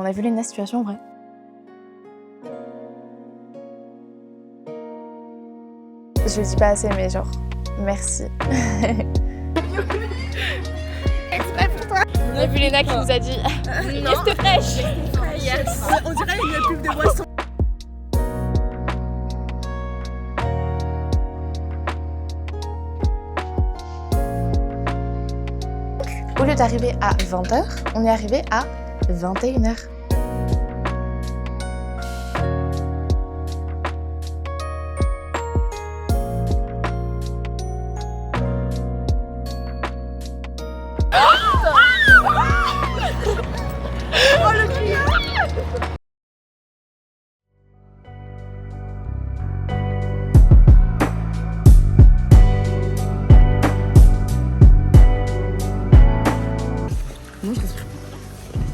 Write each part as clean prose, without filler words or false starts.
on a vu la situation en vrai. Je le dis pas assez, mais genre, merci. Exprès pour toi. On a vu Léna qui nous a dit reste fraîche. Yes. On dirait une pub de boisson. Au lieu d'arriver à 20h, on est arrivé à 21h.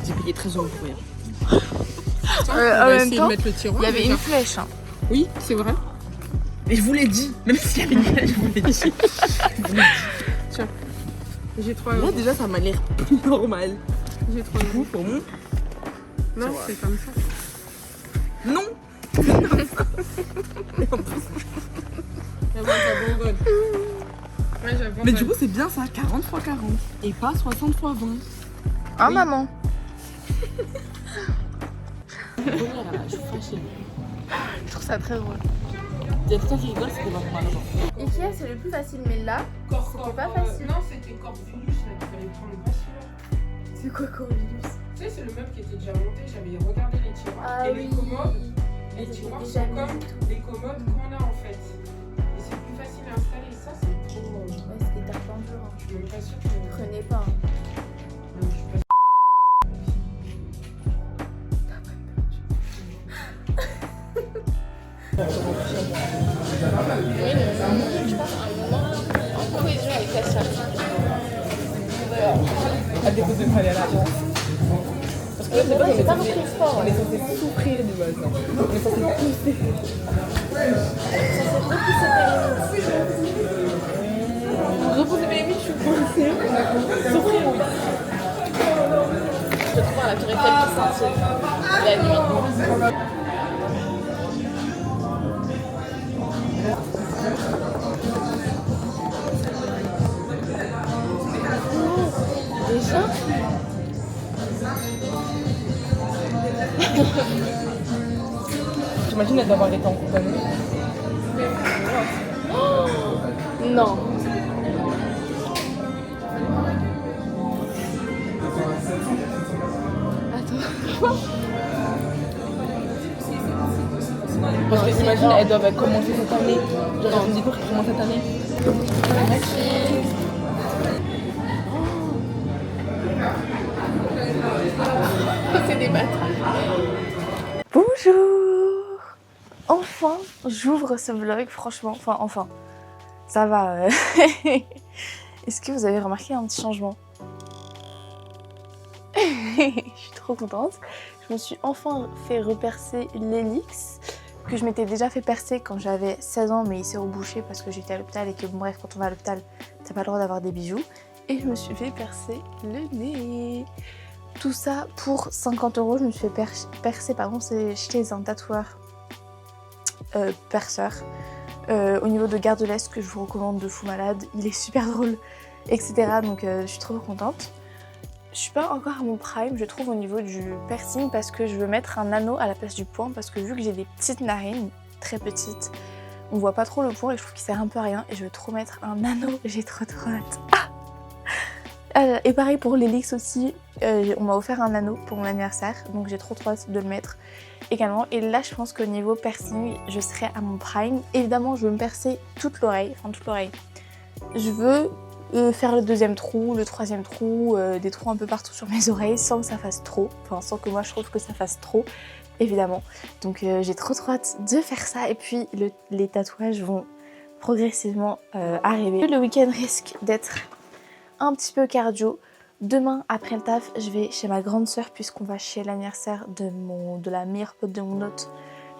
J'ai payé 13 € pour rien. En même temps, mettre le tiroir, il y avait une flèche. Hein. Oui, c'est vrai. Mais je vous l'ai dit. Même s'il y avait une flèche, je vous l'ai dit. Tiens. J'ai 3 €. Là, déjà, ça m'a l'air plus normal. J'ai 3 € pour moi. Non, c'est comme ça. Non. Et en plus... Mais du coup, c'est bien ça, 40 x 40. Et pas 60 x 20. Ah, oui. Maman. Je suis fâchée. Je trouve ça très drôle. Il y a quelqu'un qui rigole, c'était pas pour l'argent. Ikea, c'est le plus facile, mais là, c'était pas facile. Non, c'était Corvinus, là, qu'il fallait prendre, pas celui-là. C'est quoi Corvinus? Tu sais, c'est le meuble qui était déjà monté, j'avais regardé les tiroirs. Ah, et oui. les commodes, les Elles tiroirs étaient sont déjà comme mises. les commodes qu'on a en fait. Et c'est plus facile à installer, ça c'est trop... Ouais, c'était tellement dur. Hein. Je suis même pas sûre que... Prenez pas. Hein. Non, je suis pas En cohésion avec la sœur. À défaut de ne pas aller à l'agence. Parce que là, c'est J'ai pas repris le sport. on est censé souffrir de base. On est censé pousser. Repousser mes limites, je suis coincée. Souffrir, oui. Je trouve à la tour Eiffel qui scintille la nuit. Déjà J'imagine elle doit avoir été en compagnie. non. Attends. Parce que j'imagine elles doivent commencer cette année. Genre, du coup, elles commencent cette année. C'est des bâtards. Bonjour. Enfin, j'ouvre ce vlog, franchement. Enfin. Ça va. Est-ce que vous avez remarqué un petit changement? Je suis trop contente. Je me suis enfin fait repercer l'hélix que je m'étais déjà fait percer quand j'avais 16 ans, mais il s'est rebouché parce que j'étais à l'hôpital et que bon, bref, quand on va à l'hôpital, t'as pas le droit d'avoir des bijoux. Et je me suis fait percer le nez. Tout ça pour 50 €. Je me suis fait percer, c'est chez un tatoueur perceur. Au niveau de Gare de l'Est, que je vous recommande de fou malade, il est super drôle, etc. Donc je suis trop contente. Je suis pas encore à mon prime, je trouve, au niveau du piercing, parce que je veux mettre un anneau à la place du point, parce que vu que j'ai des petites narines, très petites, on voit pas trop le point et je trouve qu'il sert un peu à rien, et je veux trop mettre un anneau, j'ai trop hâte. Et pareil pour l'hélix aussi, on m'a offert un anneau pour mon anniversaire, donc j'ai trop hâte de le mettre également. Et là je pense qu'au niveau piercing, je serai à mon prime. Évidemment je veux me percer toute l'oreille, Je veux faire le deuxième trou, le troisième trou, des trous un peu partout sur mes oreilles sans que ça fasse trop, sans que moi je trouve que ça fasse trop, évidemment. Donc j'ai trop hâte de faire ça, et puis les tatouages vont progressivement arriver. Le week-end risque d'être un petit peu cardio. Demain, après le taf, je vais chez ma grande sœur, puisqu'on va chez l'anniversaire de la meilleure pote de mon autre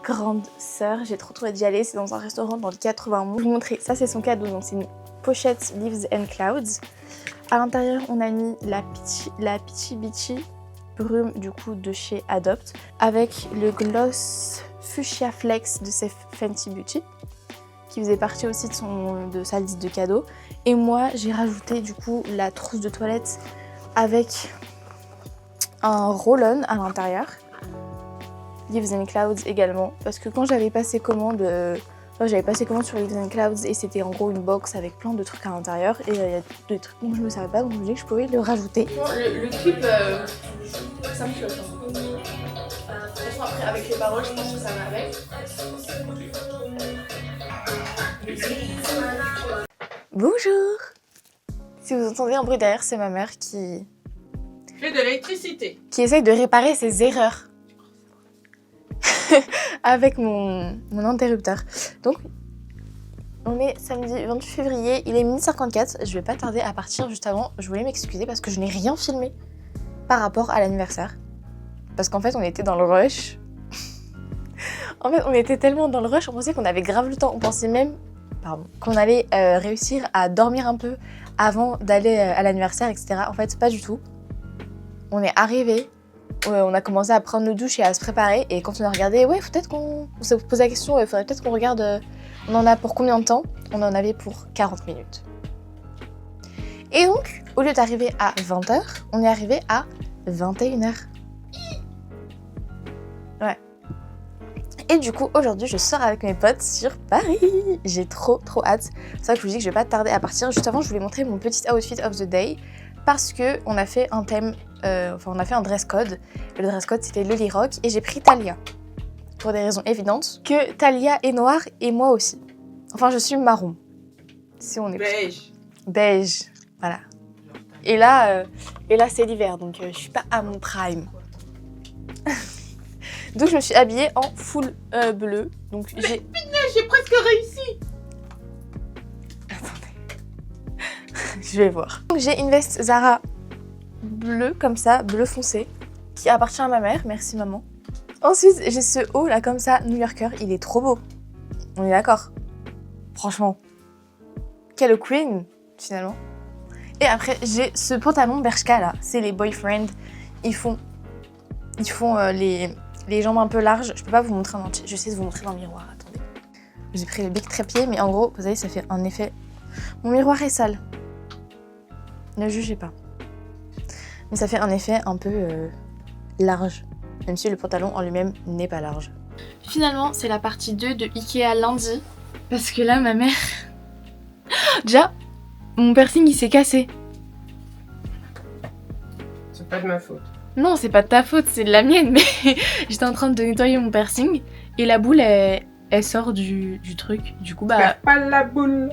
grande sœur. J'ai trop hâte d'y aller. C'est dans un restaurant dans le 91. Je vais vous montrer. Ça, c'est son cadeau. Donc, c'est une pochette Leaves and Clouds. À l'intérieur, on a mis la Peachy Beachy brume du coup de chez Adopt avec le gloss Fuchsia Flex de Fenty Beauty qui faisait partie aussi de sa liste de cadeaux. Et moi j'ai rajouté du coup la trousse de toilette avec un roll-on à l'intérieur. Leaves and Clouds également parce que quand j'avais passé commande sur Leaves and Clouds et c'était en gros une box avec plein de trucs à l'intérieur et il y a des trucs dont je ne savais pas donc je me dis que je pouvais le rajouter. Le clip, Ça me choque. De toute façon après avec les paroles je pense que ça va avec. Bonjour. Si vous entendez un bruit derrière c'est ma mère qui fait de l'électricité. Essaye de réparer ses erreurs. Avec mon interrupteur. Donc, on est samedi 28 février, il est 12h54. Je vais pas tarder à partir juste avant. Je voulais m'excuser parce que je n'ai rien filmé par rapport à l'anniversaire. Parce qu'en fait, on était dans le rush. En fait, on était tellement dans le rush, on pensait qu'on avait grave le temps. On pensait même qu'on allait réussir à dormir un peu avant d'aller à l'anniversaire, etc. En fait, pas du tout. On est arrivé. On a commencé à prendre nos douches et à se préparer et quand on a regardé, ouais, on s'est posé la question, il faudrait peut-être qu'on regarde, on en a pour combien de temps? On en avait pour 40 minutes. Et donc, au lieu d'arriver à 20h, on est arrivé à 21h. Ouais. Et du coup, aujourd'hui, je sors avec mes potes sur Paris. J'ai trop hâte. C'est ça que je vous dis que je vais pas tarder à partir. Juste avant, je voulais montrer mon petit outfit of the day parce que on a fait un thème. On a fait un dress code. Et le dress code c'était Lily Rock et j'ai pris Talia. Pour des raisons évidentes. Que Talia est noire et moi aussi. Enfin je suis marron. Si on est Beige. Beige. Voilà. Et là c'est l'hiver donc je suis pas à mon prime. Donc je me suis habillée en full bleu. Donc j'ai presque réussi. Attendez. Je vais voir. Donc j'ai une veste Zara bleu comme ça, bleu foncé, qui appartient à ma mère, merci maman. Ensuite, j'ai ce haut là comme ça, New Yorker, il est trop beau. On est d'accord. Franchement. Quelle queen, finalement. Et après, j'ai ce pantalon Bershka là, c'est les boyfriends. Ils font les jambes un peu larges. Je peux pas vous montrer en entier, je vais essayer de vous montrer dans le miroir, attendez. J'ai pris le big trépied, mais en gros, vous savez, ça fait un effet... Mon miroir est sale. Ne jugez pas. Mais ça fait un effet un peu large, même si le pantalon en lui-même n'est pas large. Finalement, c'est la partie 2 de Ikea lundi, parce que là, ma mère... Déjà, mon piercing, il s'est cassé. C'est pas de ma faute. Non, c'est pas de ta faute, c'est de la mienne, mais j'étais en train de nettoyer mon piercing, et la boule, elle sort du truc. Du coup, bah... Perds pas la boule.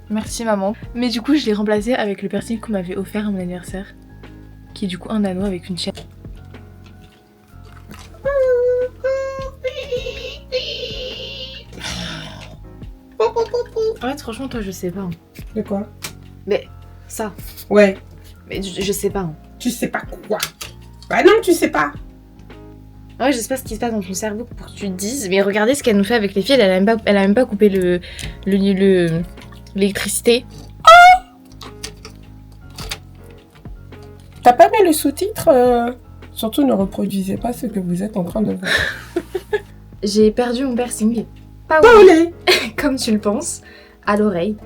Merci maman. Mais du coup je l'ai remplacé avec le piercing qu'on m'avait offert à mon anniversaire. Qui est du coup un anneau avec une chaîne. En fait franchement toi je sais pas. De quoi? Mais ça. Ouais. Mais je sais pas. Tu sais pas quoi? Bah non, tu sais pas. Ouais je sais pas ce qui se passe dans ton cerveau pour que tu te dises. Mais regardez ce qu'elle nous fait avec les filles. Elle a même pas coupé l'électricité. T'as pas mis le sous-titre Surtout ne reproduisez pas ce que vous êtes en train de voir. J'ai perdu mon piercing. Pas au lait. Comme tu le penses, à l'oreille.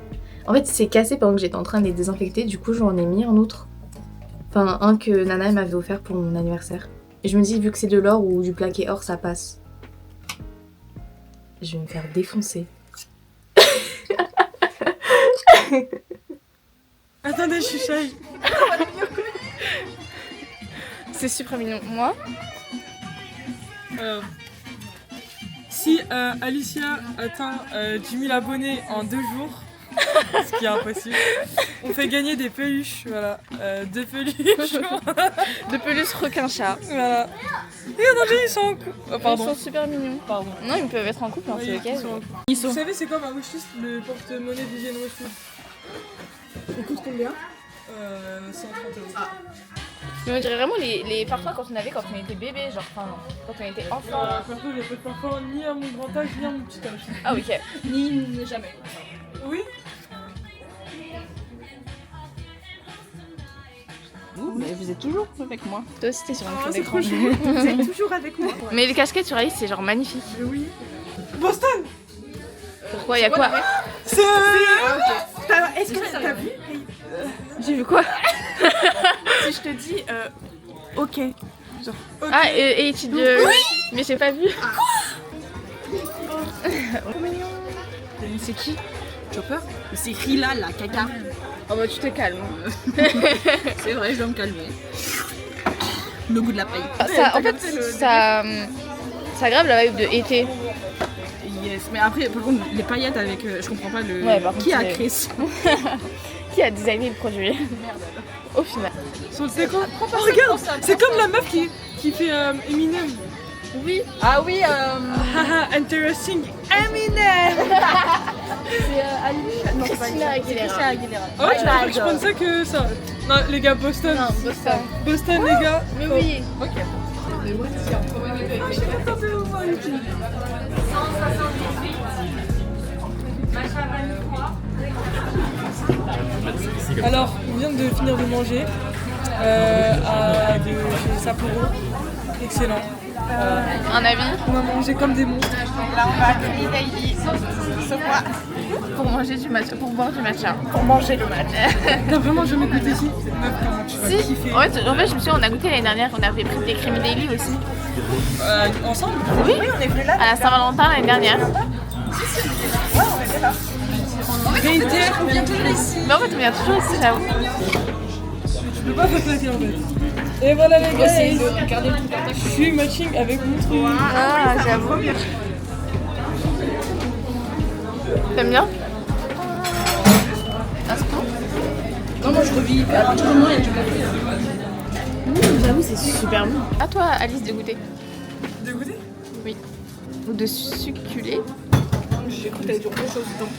En fait, il s'est cassé pendant que j'étais en train de les désinfecter. Du coup, j'en ai mis un autre. Enfin, un que Nana m'avait offert pour mon anniversaire. Et je me dis, vu que c'est de l'or ou du plaqué or, ça passe. Je vais me faire défoncer. Attendez, je suis shy. C'est super mignon. Moi, Si Alicia atteint 10 000 abonnés en 2 jours, ce qui est impossible, on fait gagner des peluches, voilà. 2 peluches. de peluche requin-chat. Voilà. Regardez, ils sont en couple. Oh, pardon. Ils sont super mignons. Pardon. Non, ils peuvent être en couple, hein, c'est Oui, lequel. ils sont en couple. Vous savez, c'est quoi ma wishlist, le porte-monnaie d'hygiène Westwood? Il coûte combien? 130 €. Ah. Mais on dirait vraiment les parfums quand on était bébé, genre enfin, quand on était enfant. Perso, j'ai pas de parfum ni à mon grand âge, ni à mon petit âge. Ah ok. Ni jamais. Oui. Mais vous êtes toujours avec moi. Toi aussi t'es sur un fond C'est d'écran. trop chou. Vous êtes toujours avec moi. Mais les casquettes sur Alice c'est genre magnifique. Oui. Boston. Pourquoi, y'a quoi? C'est... Est-ce que t'as vu? J'ai vu quoi? Si je te dis... ok. Genre, ok. Ah, et tu dis... Mais j'ai pas vu. C'est qui? Chopper? C'est Rila, la caca. Oh bah tu te calmes. C'est vrai, je dois me calmer. Le goût de la paille. Ça, en fait, ça aggrave la vibe de été. Yes, mais après, par contre, les paillettes avec... je comprends pas le... Ouais, par contre, qui a c'est- créé ça? Qui a designé le produit? Au final. C'est quoi? Regarde, c'est comme la meuf qui fait Eminem. Oui. Ah oui, haha, interesting. Eminem. C'est Christina Aguilera. Oh, tu préfères que je prenne ça que ça? Non, les gars, Boston. Non, Boston. Boston, les gars. Mais oui. Ok. Alors, on vient de finir de manger chez Sapporo. Excellent. Un avis? On a mangé comme des monstres. Là, on va créer Daily. Pour manger du matcha, pour boire du matcha. Pour manger le match. T'as vraiment jamais goûté ici? Cette meuf, comment tu vas Si. kiffer. En fait, je me suis dit, on a goûté l'année dernière, on avait pris des creamy daily aussi. Ensemble? Oui. On est venu là. À la Saint-Valentin l'année dernière. Ouais, on était là. Réitère, on vient toujours ici. Mais en fait, on vient toujours ici, j'avoue. Je peux pas te claquer en fait. Et voilà les gars, je suis matching avec mon truc. Ah, j'avoue. T'aimes bien? Ah, c'est bon? Non, moi je revis. À partir du moment où il y a du café. J'avoue, c'est super bon. À toi, Alice, de goûter. De goûter? Oui. Ou de succuler. J'ai cru que t'allais dire autre chose dedans.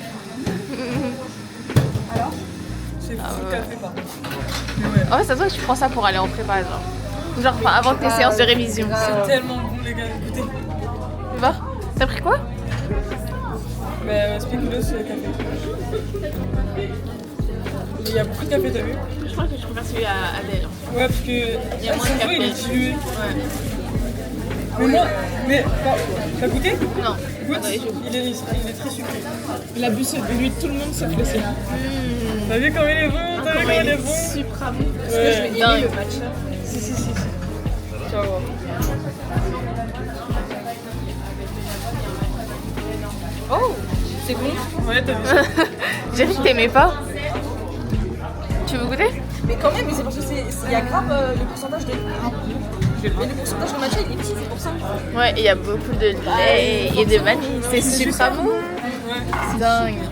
Alors? C'est fou le café par contre. En fait, ça se voit que tu prends ça pour aller en prépa, genre enfin, avant tes séances de révision. C'est tellement bon les gars, écoutez. Tu vois? T'as pris quoi? Mais spéculoos café. Il y a beaucoup de café, t'as vu? Je crois que je préfère celui à Adèle. Ouais, parce que Il y a moins de café. il est dilué. Ouais. Mais moi, t'as goûté? Non. Goûte, Attendez, il est très sucré. La buse de lui, tout le monde sauf le sien. T'as vu comment il est bon? T'as vu comment il est bon? Supra bon. Ouais. Dingue. Le matcha. Si. Ciao. Oh! C'est bon? Ouais, t'as vu ça? J'ai vu que t'aimais pas. Tu veux goûter? Mais quand même, c'est parce que il y a grave le pourcentage de... Et le pourcentage de matcha, il est petit, c'est pour ça. Ouais, il y a beaucoup de lait et de vanille. C'est super bon. Ouais. C'est dingue.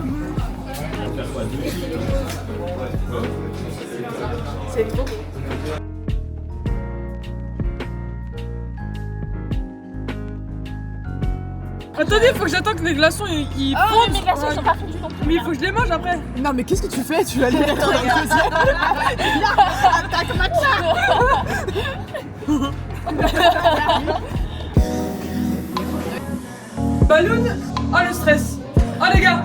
C'est trop bon. Attendez, faut que j'attende que les glaçons ils fondent. Mes glaçons sont pas fondus non plus. Mais il faut que je les mange après. Non, mais qu'est-ce que tu fais? Tu vas aller attendre un deuxième. Attaque Balloon. Oh le stress. Oh les gars.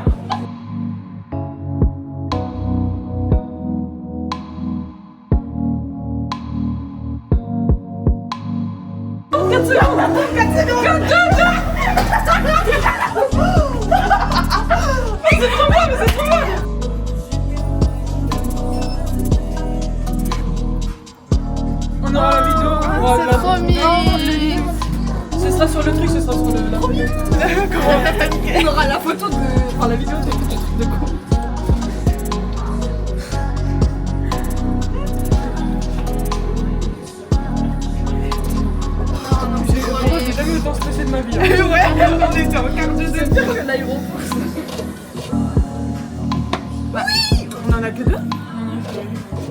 On aura la vidéo. C'est trop mignon. Ce sera sur le truc, ce sera sur la vidéo. On aura la photo de... Enfin la vidéo de con. J'ai jamais autant stressé de ma vie. Ouais, on était en quart de pire que l'aéroport. Oui. On en a que deux.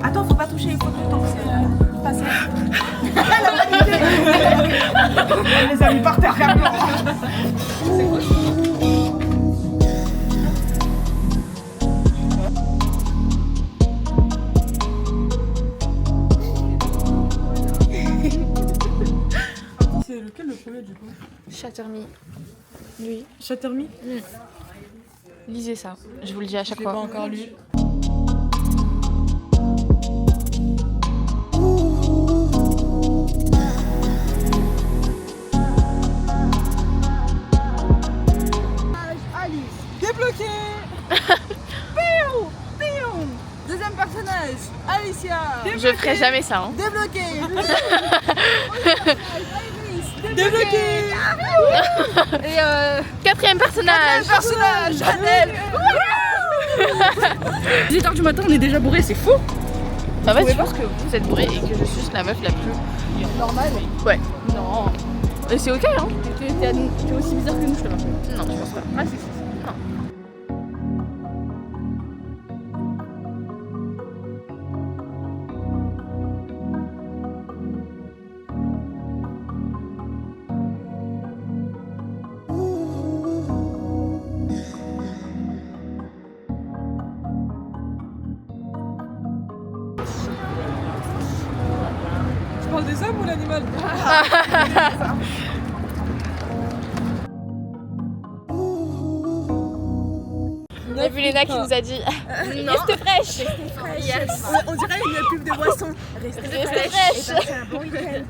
Attends, faut pas toucher les photos tant que c'est passé. Elle les a mis par terre carrément. C'est quoi? C'est lequel le premier du coup? Chattermy. Oui. Chattermy? Lisez ça. Je vous le dis à chaque Je l'ai pas fois. encore lu. me ferai jamais ça. Hein. Débloqué. Débloqué. Et 4e personnage. Chanel. 18h du matin, on est déjà bourré, c'est fou. En fait, je pense que vous êtes bourré et que je suis la meuf la plus Normal. Ouais. Non. Et c'est ok, hein. T'es aussi bizarre que nous, je te rappelle. Non, je pense pas. Ah, si. Tu parles des hommes ou l'animal? On a vu Léna qui nous a dit restez fraîche. Yes. On dirait une pub de boisson. Restez fraîche. C'est un bon week-end.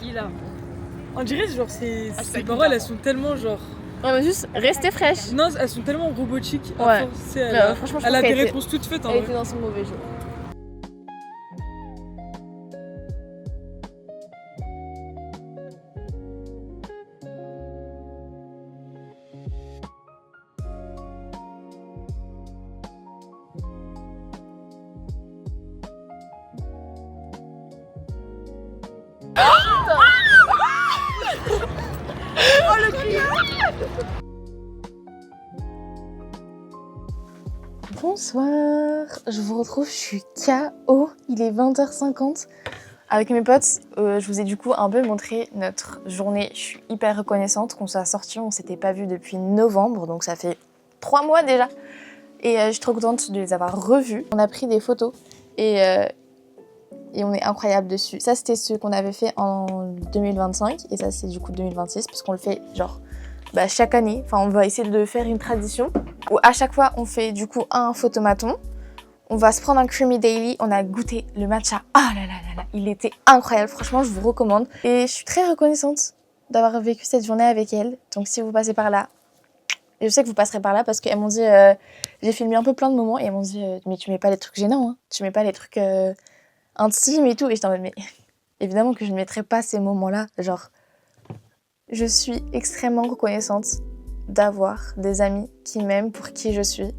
Il a. On dirait genre ces paroles, elles sont tellement genre. On va juste rester fraîche. Non, elles sont tellement robotiques. Ouais. Franchement, elle a des réponses toutes faites. Elle était dans son mauvais jour. Bonsoir, je vous retrouve, je suis KO, il est 20h50. Avec mes potes, je vous ai du coup un peu montré notre journée. Je suis hyper reconnaissante qu'on soit sortis, on s'était pas vus depuis novembre, donc ça fait 3 mois déjà. Et je suis trop contente de les avoir revus. On a pris des photos et on est incroyable dessus. Ça c'était ce qu'on avait fait en 2025 et ça c'est du coup 2026 parce qu'on le fait genre chaque année. Enfin on va essayer de faire une tradition où à chaque fois on fait du coup un photomaton. On va se prendre un creamy daily, on a goûté le matcha. Ah là là là là, il était incroyable, franchement je vous recommande. Et je suis très reconnaissante d'avoir vécu cette journée avec elle. Donc si vous passez par là, et je sais que vous passerez par là parce qu'elles m'ont dit, j'ai filmé un peu plein de moments et elles m'ont dit, mais tu mets pas les trucs gênants, hein. Tu mets pas les trucs intimes et tout. Et j'étais en mode, mais évidemment que je ne mettrai pas ces moments-là. Genre, je suis extrêmement reconnaissante d'avoir des amis qui m'aiment pour qui je suis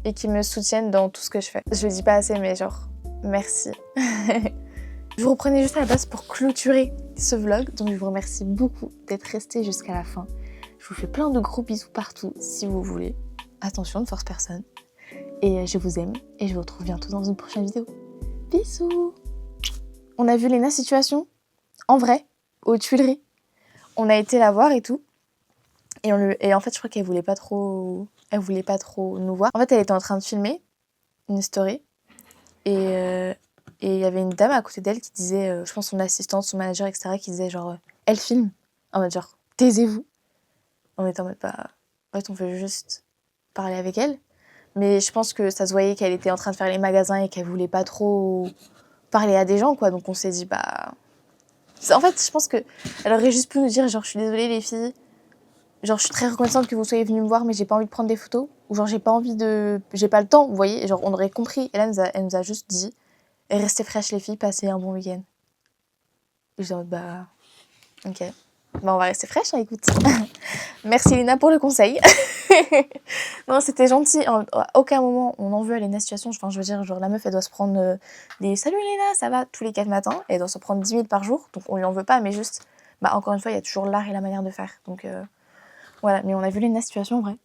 et qui me soutiennent dans tout ce que je fais. Je le dis pas assez, mais genre, merci. Je vous reprenais juste à la base pour clôturer ce vlog, donc je vous remercie beaucoup d'être restés jusqu'à la fin. Je vous fais plein de gros bisous partout si vous voulez. Attention, ne force personne. Et je vous aime et je vous retrouve bientôt dans une prochaine vidéo. Bisous. On a vu Léna Situation en vrai, aux Tuileries. On a été la voir et tout. Et en fait, je crois qu'elle voulait pas trop nous voir. En fait, elle était en train de filmer une story. Et il y avait une dame à côté d'elle qui disait, je pense son assistante, son manager, etc., qui disait genre, elle filme. En mode genre, taisez-vous. On était en mode, en fait, on veut juste parler avec elle. Mais je pense que ça se voyait qu'elle était en train de faire les magasins et qu'elle voulait pas trop parler à des gens, quoi. Donc on s'est dit, En fait, je pense qu'elle aurait juste pu nous dire, genre, je suis désolée les filles. Genre, je suis très reconnaissante que vous soyez venues me voir, mais j'ai pas envie de prendre des photos. Ou genre, j'ai pas le temps, vous voyez. Genre, on aurait compris. Et là, elle nous a juste dit, restez fraîches les filles, passez un bon week-end. Et je dis, ok. On va rester fraîches, hein, écoute. Merci Léna pour le conseil. Non, c'était gentil. À aucun moment, on en veut à Léna Situation. Enfin, je veux dire, genre, la meuf, elle doit se prendre des « Salut Léna, ça va ?» tous les 4 matins. Et elle doit se prendre 10 000 par jour. Donc, on lui en veut pas, mais juste, encore une fois, il y a toujours l'art et la manière de faire. Donc, voilà. Mais on a vu Léna Situation, en vrai.